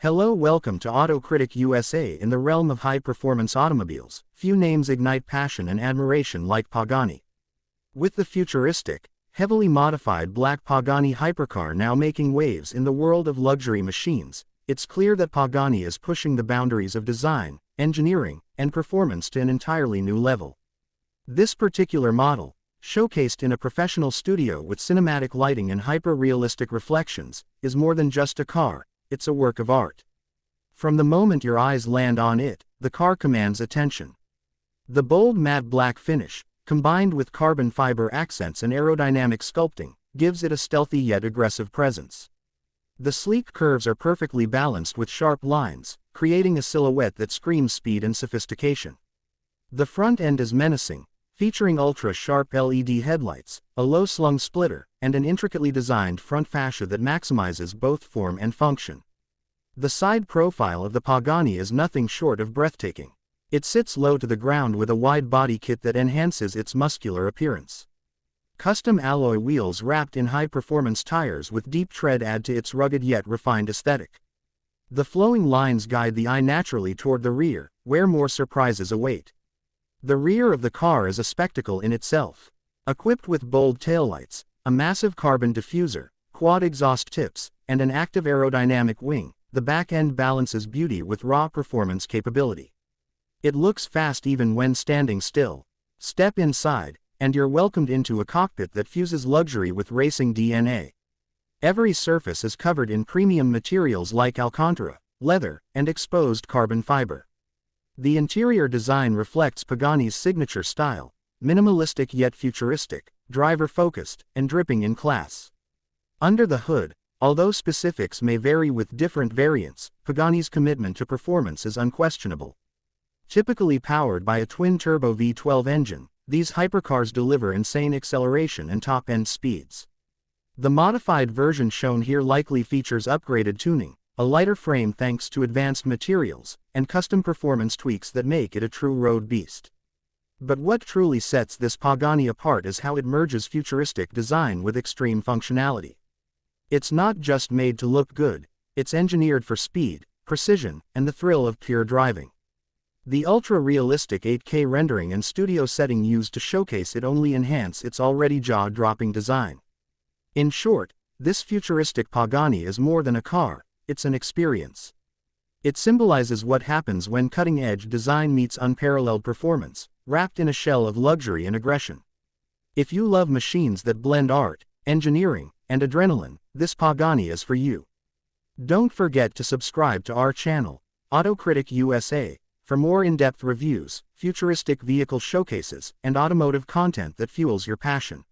Hello, welcome to Critic USA. In the realm of high-performance automobiles, few names ignite passion and admiration like Pagani. With the futuristic, heavily modified black Pagani Hypercar now making waves in the world of luxury machines, it's clear that Pagani is pushing the boundaries of design, engineering, and performance to an entirely new level. This particular model, showcased in a professional studio with cinematic lighting and hyper-realistic reflections, is more than just a car. It's a work of art. From the moment your eyes land on it, the car commands attention. The bold matte black finish, combined with carbon fiber accents and aerodynamic sculpting, gives it a stealthy yet aggressive presence. The sleek curves are perfectly balanced with sharp lines, creating a silhouette that screams speed and sophistication. The front end is menacing, featuring ultra-sharp LED headlights, a low-slung splitter, and an intricately designed front fascia that maximizes both form and function. The side profile of the Pagani is nothing short of breathtaking. It sits low to the ground with a wide body kit that enhances its muscular appearance. Custom alloy wheels wrapped in high-performance tires with deep tread add to its rugged yet refined aesthetic. The flowing lines guide the eye naturally toward the rear, where more surprises await. The rear of the car is a spectacle in itself. Equipped with bold taillights, a massive carbon diffuser, quad exhaust tips, and an active aerodynamic wing, the back end balances beauty with raw performance capability. It looks fast even when standing still. Step inside, and you're welcomed into a cockpit that fuses luxury with racing DNA. Every surface is covered in premium materials like Alcantara, leather, and exposed carbon fiber. The interior design reflects Pagani's signature style, minimalistic yet futuristic, driver-focused, and dripping in class. Under the hood, although specifics may vary with different variants, Pagani's commitment to performance is unquestionable. Typically powered by a twin-turbo V12 engine, these hypercars deliver insane acceleration and top-end speeds. The modified version shown here likely features upgraded tuning, a lighter frame thanks to advanced materials, and custom performance tweaks that make it a true road beast. But what truly sets this Pagani apart is how it merges futuristic design with extreme functionality. It's not just made to look good, it's engineered for speed, precision, and the thrill of pure driving. The ultra-realistic 8K rendering and studio setting used to showcase it only enhance its already jaw-dropping design. In short, this futuristic Pagani is more than a car. It's an experience. It symbolizes what happens when cutting-edge design meets unparalleled performance, wrapped in a shell of luxury and aggression. If you love machines that blend art, engineering, and adrenaline, this Pagani is for you. Don't forget to subscribe to our channel, Critic USA, for more in-depth reviews, futuristic vehicle showcases, and automotive content that fuels your passion.